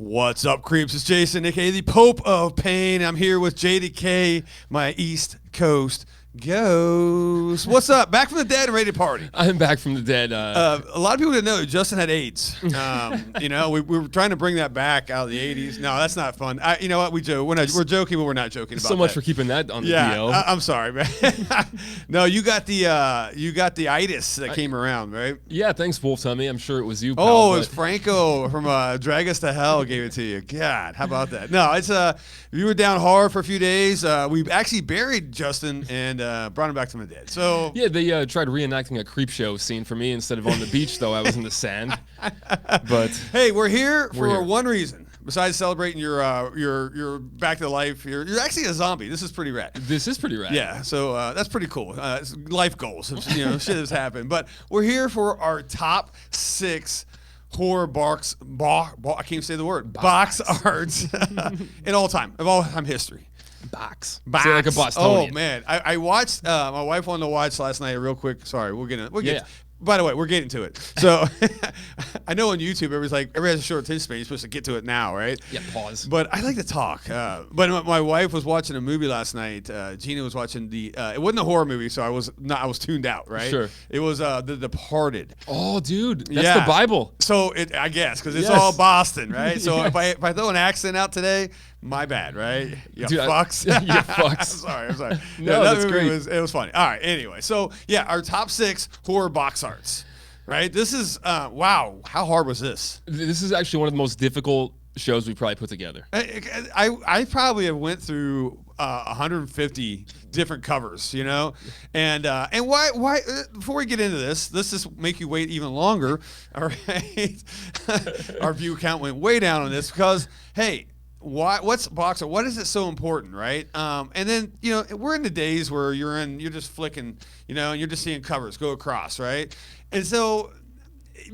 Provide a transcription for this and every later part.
What's up, creeps? It's Jason, aka the Pope of Pain. I'm here with JDK, my East Coast ghost. What's up? Back from the dead and ready to party. I'm back from the dead. A lot of people didn't know Justin had AIDS. We were trying to bring that back out of the 80s. No, that's not fun. You know what? We joke. We're joking, but we're not joking about that. So much for keeping that on the DL. I'm sorry, man. No, you got the itis that came around, right? Yeah, thanks, Wolf Tummy. I'm sure it was you, pal. Oh, it was Franco from Drag Us to Hell gave it to you. God, how about that? No, it's you were down hard for a few days. We actually buried Justin and brought him back from the dead. So yeah, they tried reenacting a creep show scene for me instead of on the beach, though I was in the sand. But hey, we're here for one reason. Besides celebrating your back to life, you're actually a zombie. This is pretty rad. This is pretty rad. Yeah, so that's pretty cool. It's life goals, shit has happened. But we're here for our top 6 horror box I can't say the word box arts of all time history. Box. Say like a Bostonian. Oh man, I watched. My wife wanted to watch last night. Real quick. Sorry, we'll get. By the way, we're getting to it. So I know on YouTube, everybody has a short attention span. You're supposed to get to it now, right? Yeah, pause. But I like to talk. But my wife was watching a movie last night. Gina was watching it wasn't a horror movie, so I was tuned out, right? Sure. It was The Departed. Oh, dude, that's the Bible. So I guess because it's all Boston, right? So Yes. if I throw an accent out today, my bad, right? You Dude, fucks. You fucks. I'm sorry. No, that that's movie great. it was funny. All right. Anyway, so yeah, our top 6 horror box arts. Right. This is wow. How hard was this? This is actually one of the most difficult shows we probably put together. I probably have went through 150 different covers, and why before we get into this, let's just make you wait even longer. All right. Our view count went way down on this because hey. What's box art? What is it so important, right? And then we're in the days where you're just flicking, and you're just seeing covers go across, right? And so,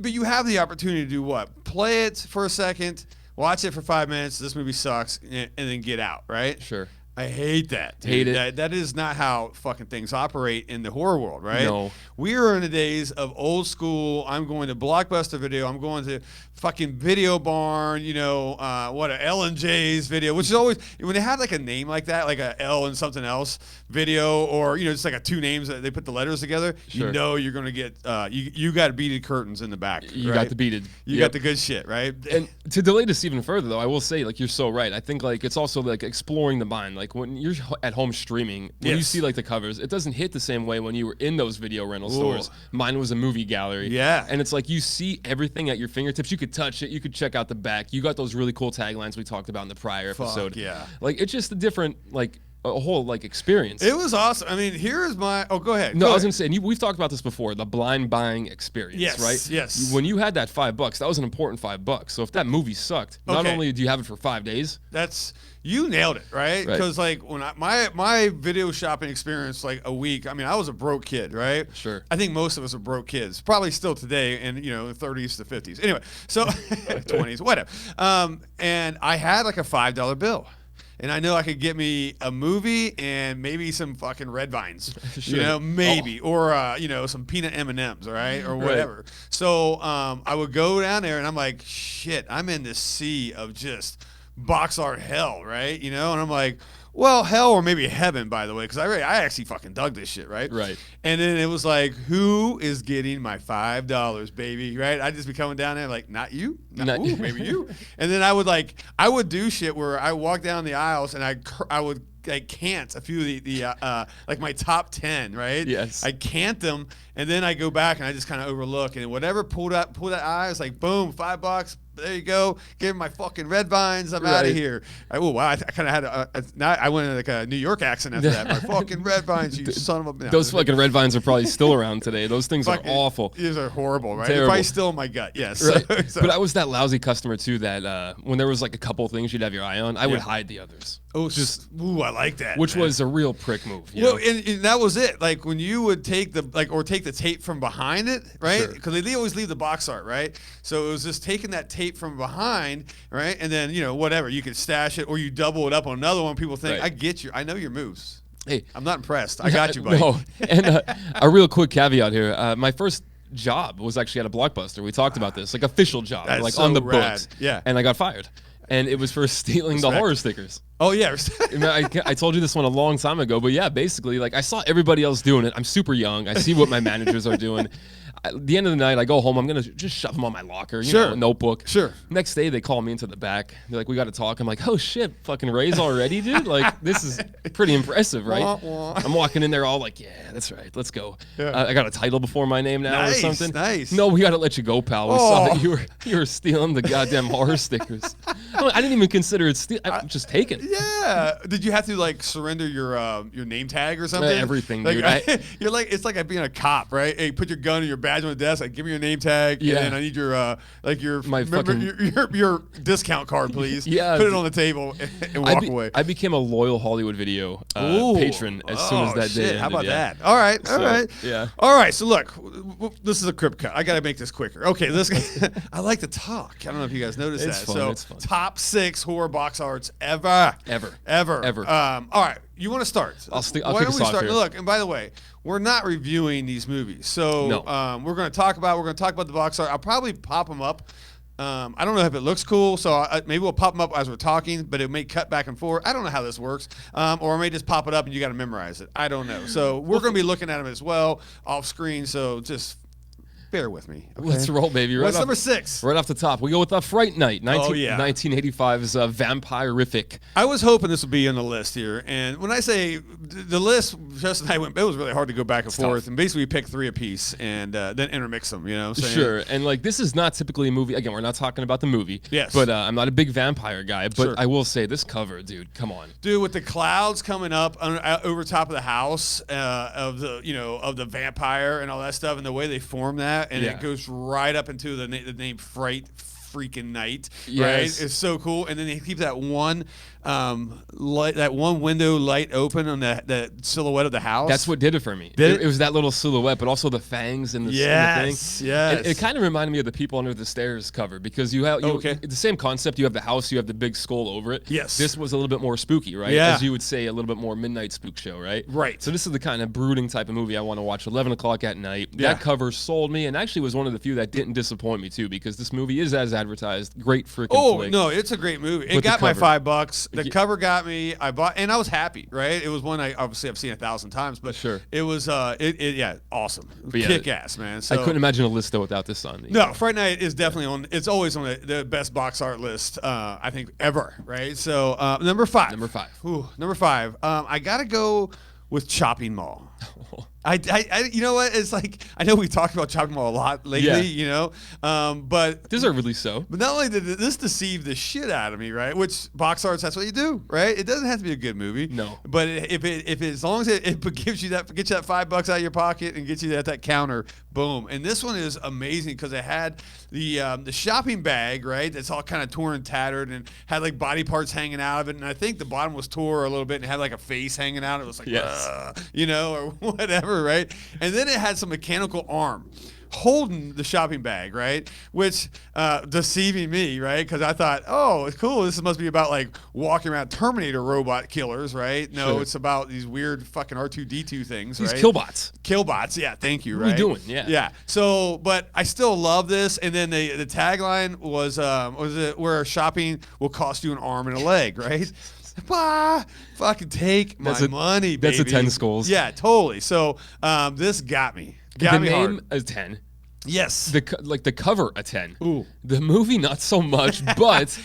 but you have the opportunity to do what? Play it for a second, watch it for 5 minutes. This movie sucks, and then get out, right? Sure. I hate that. Dude. Hate it. That is not how fucking things operate in the horror world, right? No. We are in the days of old school. I'm going to Blockbuster Video. I'm going to fucking Video Barn. Ellen J's Video, which is always when they have like a name like that, like a L and something else Video, or just like 2 names that they put the letters together. Sure. You're gonna get you got beaded curtains in the back. You right? got the beaded. You got the good shit, right? And to delay this even further, though, I will say, you're so right. I think, it's also, exploring the mind. When you're at home streaming, when you see, the covers, it doesn't hit the same way when you were in those video rental stores. Mine was a movie gallery. Yeah. And it's you see everything at your fingertips. You could touch it. You could check out the back. You got those really cool taglines we talked about in the prior episode. Yeah. It's just a different, a whole experience. It was awesome. I mean, here's my. Oh, go ahead. No, I was gonna say, and we've talked about this before. The blind buying experience, yes, right? Yes. When you had that $5, that was an important $5. So if that movie sucked, not only do you have it for 5 days, you nailed it, right? Because when my video shopping experience, a week. I mean, I was a broke kid, right? Sure. I think most of us are broke kids, probably still today, in 30s to 50s. Anyway, so 20s, whatever. And I had a $5 bill. And I know I could get me a movie and maybe some fucking red vines, maybe, or some peanut M&Ms, all right, or whatever. Right. So I would go down there and I'm like, shit, I'm in this sea of just box art hell, right? And I'm like, well, hell or maybe heaven, by the way, because I actually fucking dug this shit, right? Right. And then it was like, who is getting my $5, baby, right? I'd just be coming down there not you, ooh, maybe you. And then I would do shit where I walk down the aisles and I would cant a few of the my top 10, right? Yes. I cant them, and then I go back and I just kind of overlook, and whatever pulled that eye, it's boom, $5. There you go. Give me my fucking red vines. I'm out of here. I kind of had I went in a New York accent after that. My fucking red vines, you son of a bitch. Those fucking red vines are probably still around today. Those things are awful. These are horrible, right? Terrible. They're probably still in my gut, yes. Right. So. But I was that lousy customer, too, that when there was a couple things you'd have your eye on, I would hide the others. Oh, I like that. Which was a real prick move. Well, and that was it. When you would take the tape from behind it, right? Because they always leave the box art, right? So it was just taking that tape from behind, right? And then whatever, you could stash it or you double it up on another one. People think, I get you. I know your moves. Hey, I'm not impressed. I got you, buddy. No, and a real quick caveat here. My first job was actually at a Blockbuster. We talked about this, official job, That's on the rad. books. Yeah. And I got fired. and it was for stealing the horror stickers. Oh yeah. I told you this one a long time ago, but yeah, basically, like I saw everybody else doing it. I'm super young. I see what my managers are doing. At the end of the night, I go home. I'm gonna just shove them on my locker, you know, a notebook. Sure. Next day, they call me into the back. They're like, "We got to talk." I'm like, "Oh shit, fucking Ray's already, dude! Like, this is pretty impressive, right?" I'm walking in there all like, "Yeah, that's right. Let's go." Yeah. I got a title before my name now or something. Nice. No, we got to let you go, pal. We saw that you were stealing the goddamn horror stickers. I didn't even consider it steal. I'm just taking. Yeah. Did you have to like surrender your name tag or something? Everything, like, dude. You're like, it's like being a cop, right? Hey, put your gun or your badge on the desk. Like, give me your name tag. Yeah. And then I need your My your discount card, please. Yeah. Put it on the table and walk away. I became a loyal Hollywood Video patron as soon as that day ended. How about that? All right. All right. Yeah. All right. So look, this is a crib cut. I got to make this quicker. Okay. I like to talk. I don't know if you guys noticed It's that. fun, So it's fun. top 6 horror box arts ever. Ever. All right. You want to start? I'll Why kick don't us we off start? here. Look, and by the way, we're not reviewing these movies, so No. we're going to talk about the box art. I'll probably pop them up. I don't know if it looks cool, so maybe we'll pop them up as we're talking, but it may cut back and forth. I don't know how this works, or I may just pop it up and you got to memorize it. I don't know. So we're going to be looking at them as well off screen. So just bear with me. Okay? Let's roll, baby. What's number 6? Right off the top, we go with Fright Night, 1985's Vampire-rific. I was hoping this would be on the list here, and when I say the list, Justin and I went. It was really hard to go back and forth, tough. and basically we picked 3 apiece, and then intermix them. You know, what I'm saying? Sure, and like this is not typically a movie. Again, we're not talking about the movie. Yes. But I'm not a big vampire guy. But Sure. I will say this cover, dude. Come on. Dude, with the clouds coming up over top of the house of the vampire and all that stuff, and the way they form that, and it goes right up into the name Fright freaking Night, right? Yes. It's so cool, and then they keep that one window light open on that silhouette of the house. That's what did it for me. Did it was that little silhouette, but also the fangs and the thing. yes. It kind of reminded me of the People Under the Stairs cover because you have the same concept. You have the house, you have the big skull over it. Yes. This was a little bit more spooky, right? Yeah. As you would say, a little bit more midnight spook show, right? Right. So this is the kind of brooding type of movie I want to watch 11 o'clock at night. Yeah. That cover sold me and actually was one of the few that didn't disappoint me too because this movie is as advertised. Great freaking flick. No, it's a great movie. It But the got my cover. $5. The cover got me. I bought, and I was happy. Right? It was one I've seen 1,000 times, but Sure. it was awesome, yeah, kick ass, man. So I couldn't imagine a list though without this on. No, Fright Night is definitely on. It's always on the best box art list. I think ever. Right? So number 5. Number 5. Ooh, number 5. I gotta go with Chopping Mall. I you know what? It's like I know we talked about Chopping Mall a lot lately, Yeah. you know, but Deservedly so. not only did this deceive the shit out of me, right? Which box arts, that's what you do, right? It doesn't have to be a good movie, No. But if as long as it gives you gets you that $5 out of your pocket and gets you at that counter, boom. And this one is amazing because it had the shopping bag, right? That's all kind of torn and tattered and had like body parts hanging out of it, and I think the bottom was tore a little bit and it had like a face hanging out. It was like, Yes. you know, or whatever, right? And then it had some mechanical arm holding the shopping bag, right? Which deceiving me, right? Because I thought, oh, it's cool. This must be about like walking around Terminator robot killers, right? No, Sure. it's about these weird fucking R2D2 things, These right? killbots. Killbots, yeah, thank you, What are right? we doing? Yeah. Yeah. So, but I still love this. And then the tagline was it where shopping will cost you an arm and a leg, right? Fucking take my money, baby. That's a 10 skulls. Yeah, totally. So this got me. The Got me name hard. is 10. Yes. The cover a 10. Ooh. The movie not so much, but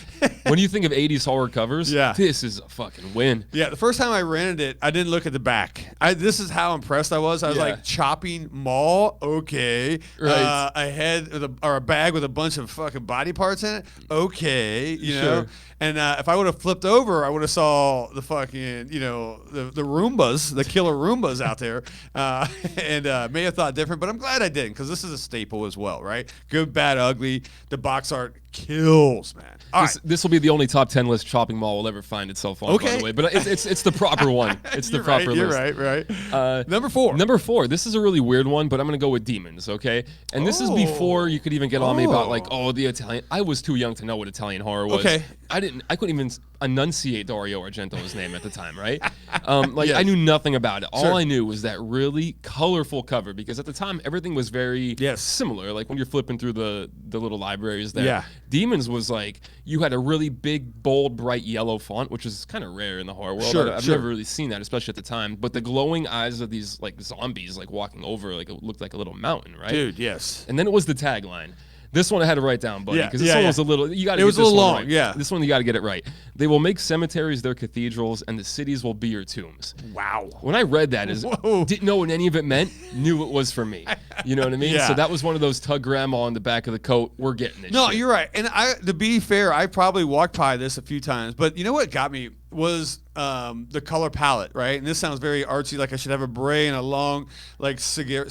when you think of 80s horror covers, Yeah. this is a fucking win. Yeah, the first time I rented it, I didn't look at the back. This is how impressed I was. I was Yeah. like, Chopping Mall, okay. Right. A bag with a bunch of fucking body parts in it, okay. You know. Sure. And if I would have flipped over, I would have saw the fucking, the Roombas, the killer Roombas out there, and may have thought different. But I'm glad I didn't because this is a staple as well, right? Good, bad, ugly. The box art kills, man. All right. This will be the only top 10 list Chopping Mall will ever find itself on, by Okay. the way. But it's the proper one. It's the You're proper right, list. You're right. Number 4. Number 4. This is a really weird one, but I'm going to go with Demons, okay? And this is before you could even get on me about, like, the Italian. I was too young to know what Italian horror was. Okay. I didn't couldn't even enunciate Dario Argento's name at the time, right? Yes. I knew nothing about it. All Sure. I knew was that really colorful cover, because at the time everything was very similar. Like when you're flipping through the little libraries there, Yeah. Demons was like you had a really big, bold, bright yellow font, which is kind of rare in the horror world. Sure, I've never really seen that, especially at the time. But the glowing eyes of these like zombies like walking over, like it looked like a little mountain, right? Dude, yes. And then it was the tagline. This one I had to write down, buddy, Yeah, because this one was a little. You got to. It was a little long. Right. Yeah. This one you got to get it right. They will make cemeteries their cathedrals, and the cities will be your tombs. Wow. When I read that, Whoa. didn't know what any of it meant. Knew it was for me. You know what I mean? Yeah. So that was one of those tug grandma on the back of the coat. We're getting this. No, shit. you're right. And to be fair, I probably walked by this a few times, but you know what got me was the color palette, right? And this sounds very artsy, like I should have a beret and a long, like cigar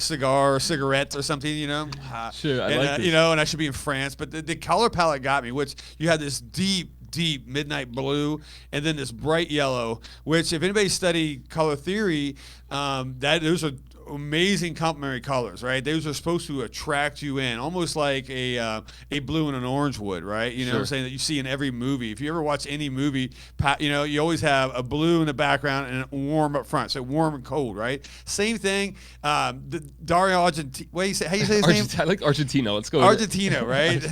or cigarette or something, you know? Sure, I and, like this. you know, and I should be in France. But the color palette got me, which you had this deep midnight blue and then this bright yellow, which if anybody studied color theory, those are amazing complementary colors, right? Those are supposed to attract you in, almost like a blue and an orange would, right? You know what I'm saying, that you see in every movie. If you ever watch any movie, you know, you always have a blue in the background and a warm up front, so warm and cold, right? Same thing. The Dario Argentino. What do you say? How you say his name? I like Argentino. Let's go. Argentino, right?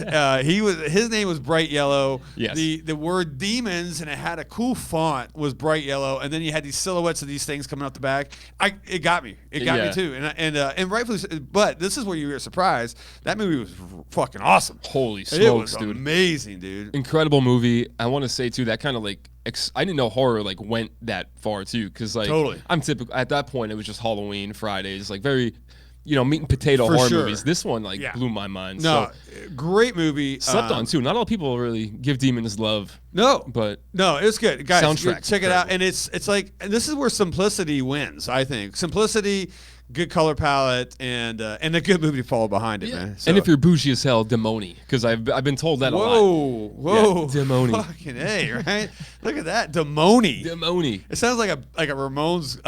His name was bright yellow. Yes. The word demons, and it had a cool font, was bright yellow, and then you had these silhouettes of these things coming out the back. It got me. It got me too, and rightfully. But this is where you were surprised. That movie was fucking awesome. Holy smokes, it was dude! Amazing, dude. Incredible movie. I want to say too that kind of like I didn't know horror like went that far too, because like Totally. I'm typical at that point. It was just Halloween, Fridays, like very, you know, meat and potato For horror sure. movies. This one like blew my mind. No, So, great movie. slept on too. Not all people really give Demons love. No, but no, it's good, guys. Soundtrack's Check it out, incredible. and it's like, and this is where simplicity wins. I think simplicity, good color palette, and a good movie to follow behind it, man. So, And if you're bougie as hell, Demoni, because I've been told that a lot. whoa, Yeah, Demoni. fucking A, right? Look at that, Demoni. Demoni. It sounds like a Ramones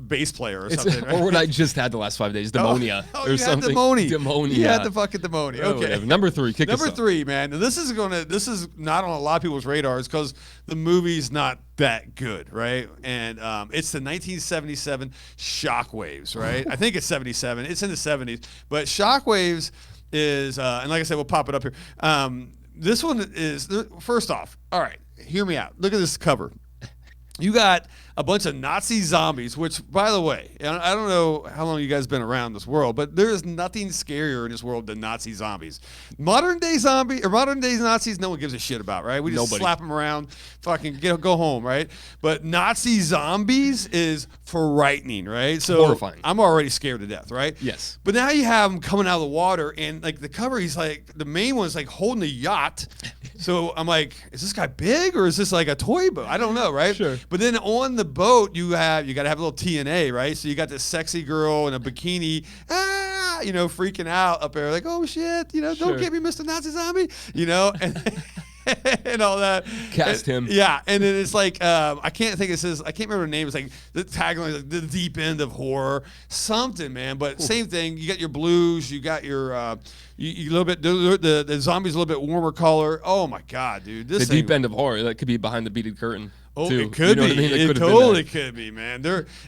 bass player or something, right? Or what I just had the last 5 days, Demonia Oh, or you something. had Demoni. Demonia. You had the fucking Demoni. Oh, Okay. whatever. Number 3. Kick us Number off. 3, man. And this is not on a lot of people's radars because the movie's not that good, right? And it's the 1977 Shockwaves, right? I think it's 77. It's in the 70s, but Shockwaves is, and like I said, we'll pop it up here. This one is, first off, all right, hear me out. Look at this cover. You got a bunch of Nazi zombies, which, by the way, I don't know how long you guys have been around this world, but there is nothing scarier in this world than Nazi zombies. Modern day Nazis, no one gives a shit about, right? We just slap them around, fucking go home, right? But Nazi zombies is frightening, right? So horrifying. I'm already scared to death, right? Yes. But now you have them coming out of the water, and like the cover, he's like, the main one's like holding a yacht. So I'm like, is this guy big or is this like a toy boat? I don't know, right? Sure. But then on the boat, you got to have a little TNA, right? So you got this sexy girl in a bikini, you know, freaking out up there, like, oh shit, you know, don't get me, Mr. Nazi Zombie, you know, and and all that. Cast him. Yeah, and then it's like I can't remember the name. It's like the tagline is like the deep end of horror, something, man. But same thing. You got your blues. You got your you little bit the zombies a little bit warmer color. Oh my god, dude! This The deep end of horror that could be behind the beaded curtain. Oh, too. it could You know be. what I mean? It could have been totally there. could be, man.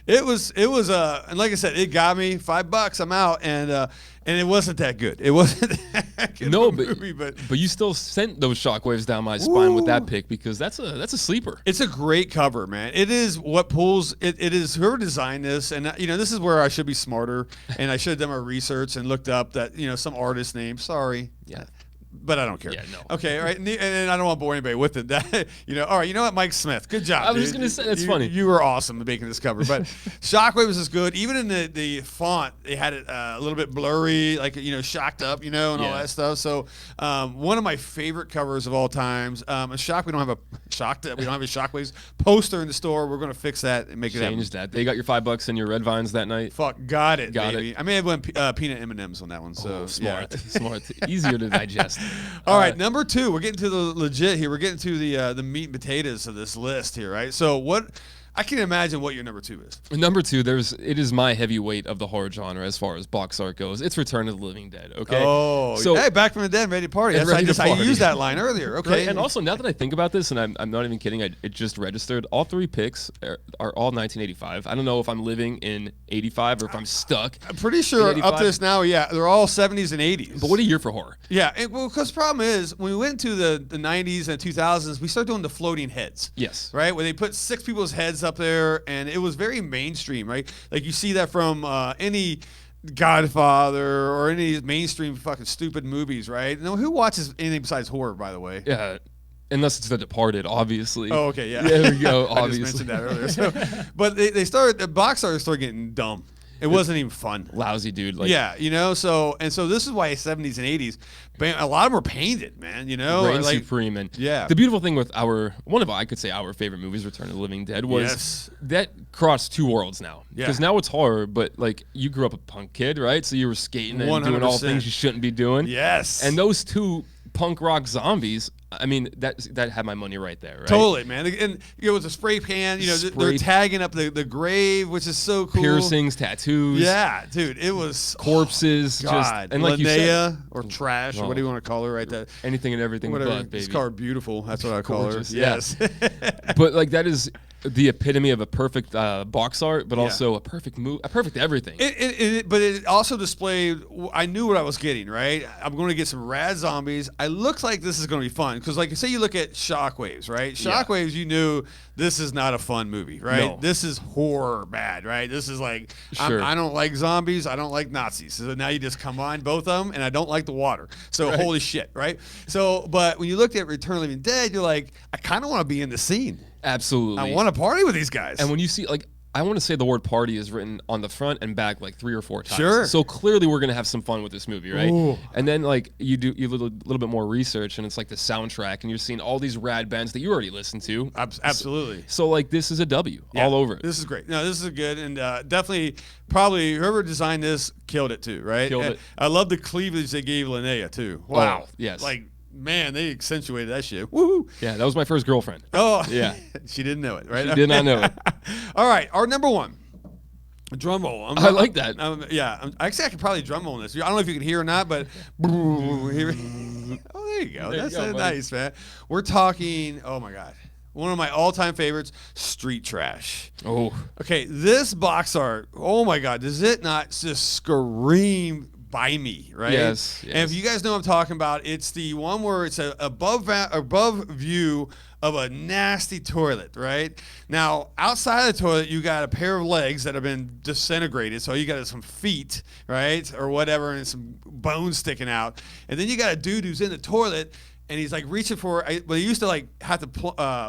It was and like I said, it got me $5. I'm out, and it wasn't that good. It wasn't that good No, of a movie, but you still sent those shockwaves down my spine with that pick, because that's a sleeper. it's a great cover, man. It is what pulls. It is her design this, and you know, this is where I should be smarter, and I should have done my research and looked up that, you know, some artist name. Sorry. Yeah. But I don't care. Yeah, no. Okay, all right, and I don't want to bore anybody with it. That, you know, all right, you know what, Mike Smith, good job. I was dude. just gonna say, that's You- funny. You were awesome at making this cover, but Shockwaves is good. Even in the font, they had it a little bit blurry, like, you know, shocked up, you know, and all Yeah. that stuff. So one of my favorite covers of all times. A shock. We don't have a Shockwaves poster in the store. We're gonna fix that and make it happen. Change that. They got your $5 in your red vines that night. Fuck, got it, Got baby. it. I may have went peanut M&Ms on that one. So Smart, yeah. smart, easier to digest. All right, number 2. We're getting to the legit here. We're getting to the meat and potatoes of this list here, right? So I can imagine what your number 2 is. Number 2, it is my heavyweight of the horror genre as far as box art goes. It's Return of the Living Dead. Okay. Oh, so hey, Back from the Dead, ready to party. That's I used that line earlier. Okay. Right? And also, now that I think about this, and I'm not even kidding, it just registered. All 3 picks are all 1985. I don't know if I'm living in 85 or if I'm stuck. I'm pretty sure up to this now, yeah, they're all 70s and 80s. But what a year for horror. Yeah, because the problem is when we went to the 90s and 2000s, we started doing the floating heads. Yes. Right, where they put 6 people's heads up there, and it was very mainstream, right? Like you see that from any Godfather or any mainstream fucking stupid movies, right? No, who watches anything besides horror, by the way? Yeah. Unless it's The Departed, obviously. Oh, okay, yeah. There we go, I obviously. just mentioned that earlier. So, but the box art started getting dumb. It wasn't even fun. Lousy, dude. Yeah, so this is why 70s and 80s, a lot of them were painted, man, Reign supreme. And yeah. The beautiful thing with our favorite movies, Return of the Living Dead, was that crossed 2 worlds now. Because now it's horror, but like you grew up a punk kid, right? So you were skating and 100%. doing all things you shouldn't be doing. Yes. And those 2 punk rock zombies, I mean, that had my money right there, right? Totally, man. And it was a spray pan. They're tagging up the grave, which is so cool. Piercings, tattoos. Yeah, dude. It was corpses. God. And like Linnea, you said, or trash, or what do you want to call her, right? That anything and everything but baby. It's called beautiful. That's what I call Gorgeous, her. Yes. But like that is the epitome of a perfect box art, but also a perfect everything. But it also displayed. I knew what I was getting. Right. I'm going to get some rad zombies. I looked like this is going to be fun because, like, say you look at Shockwaves, right? Shockwaves, you knew this is not a fun movie, right? No. This is horror bad, right? This is like I don't like zombies. I don't like Nazis. So now you just combine both of them, and I don't like the water. So holy shit, right? So, but when you looked at Return of the Living Dead, you're like, I kind of want to be in the scene. Absolutely. I want to party with these guys. And when you see, like, I want to say the word party is written on the front and back like 3 or 4 times. Sure. So clearly we're going to have some fun with this movie, right? Ooh. And then, like, you do a little bit more research, and it's like the soundtrack, and you're seeing all these rad bands that you already listened to. Absolutely. So like, this is a W all over it. This is great. No, this is good. And definitely, probably, whoever designed this killed it too, right? Killed it. I love the cleavage they gave Linnea too. Wow. Oh, yes. Like, man, they accentuated that shit. Woo! Yeah, that was my first girlfriend. Oh, yeah. She didn't know it, right? She did not know it. All right, our number 1. Drum roll. I like that. Actually, I could probably drum roll in this. I don't know if you can hear or not, but oh, there you go. That's nice, man. We're talking. Oh my God, one of my all-time favorites, Street Trash. Oh. Okay, this box art. Oh my God, does it not just scream by me, right? Yes. And if you guys know what I'm talking about, it's the one where it's a above view of a nasty toilet, right? Now, outside of the toilet, you got a pair of legs that have been disintegrated, so you got some feet, right, or whatever, and some bones sticking out. And then you got a dude who's in the toilet, and he's like reaching for. Well, he used to like have to.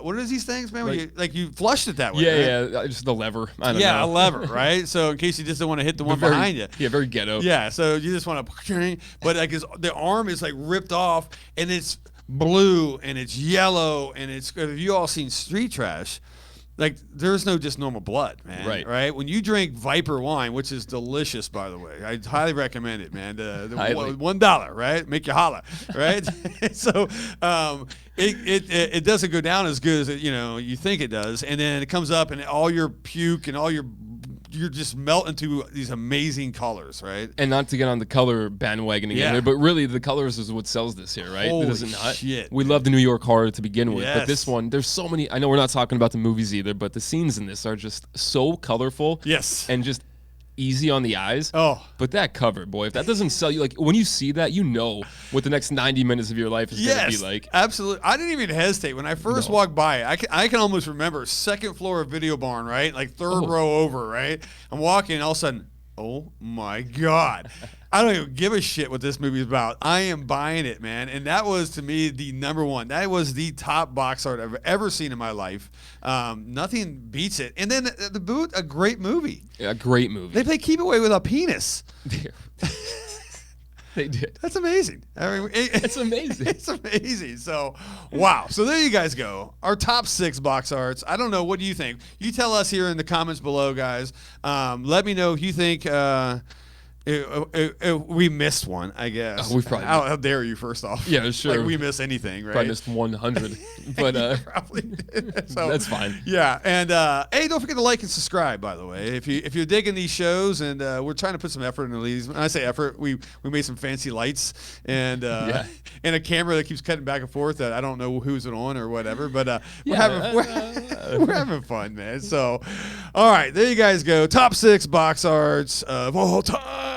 What are these things, man? When you flushed it that way. Yeah, right? yeah, just the lever. I don't know. Yeah, a lever, right? So in case you just don't want to hit the one behind you. Yeah, very ghetto. Yeah, so you just want to, but like the arm is like ripped off, and it's blue and it's yellow, and it's. Have you all seen Street Trash? Like, there's no just normal blood, man. Right. When you drink Viper wine, which is delicious, by the way, I highly recommend it, man. The $1, right? Make you holla, right? So it doesn't go down as good as you think it does, and then it comes up, and all your puke and all you're just melt into these amazing colors, right? And not to get on the color bandwagon again here, but really the colors is what sells this here, right? Holy Does it not? shit. We love the New York horror to begin with, Yes. but this one, there's so many. I know we're not talking about the movies either, but the scenes in this are just so colorful. Yes. And just easy on the eyes. Oh. But that cover, boy, if that doesn't sell you, like when you see that, you know what the next 90 minutes of your life is going to be like. Absolutely. I didn't even hesitate. When I first walked by, I can almost remember second floor of Video Barn, right? Like third row over, right? I'm walking, and all of a sudden, oh my God. I don't even give a shit what this movie is about. I am buying it, man. And that was, to me, the number one. That was the top box art I've ever seen in my life. Nothing beats it. And then The Boot, a great movie. Yeah, a great movie. They play Keep Away with a Penis. They did. That's amazing. I mean, It's amazing. It's amazing. So, wow. So there you guys go. Our top 6 box arts. I don't know. What do you think? You tell us here in the comments below, guys. Let me know if you think We missed one, I guess. Oh, we probably how dare you? First off, Yeah, sure. Like we miss anything, right? Probably missed 100, but Probably. So, that's fine. Yeah, and hey, don't forget to like and subscribe. By the way, if you're digging these shows, and we're trying to put some effort into these. When I say effort, we made some fancy lights and and a camera that keeps cutting back and forth. That I don't know who's it on or whatever, but we're having fun, man. So, all right, there you guys go. Top 6 box arts of all time.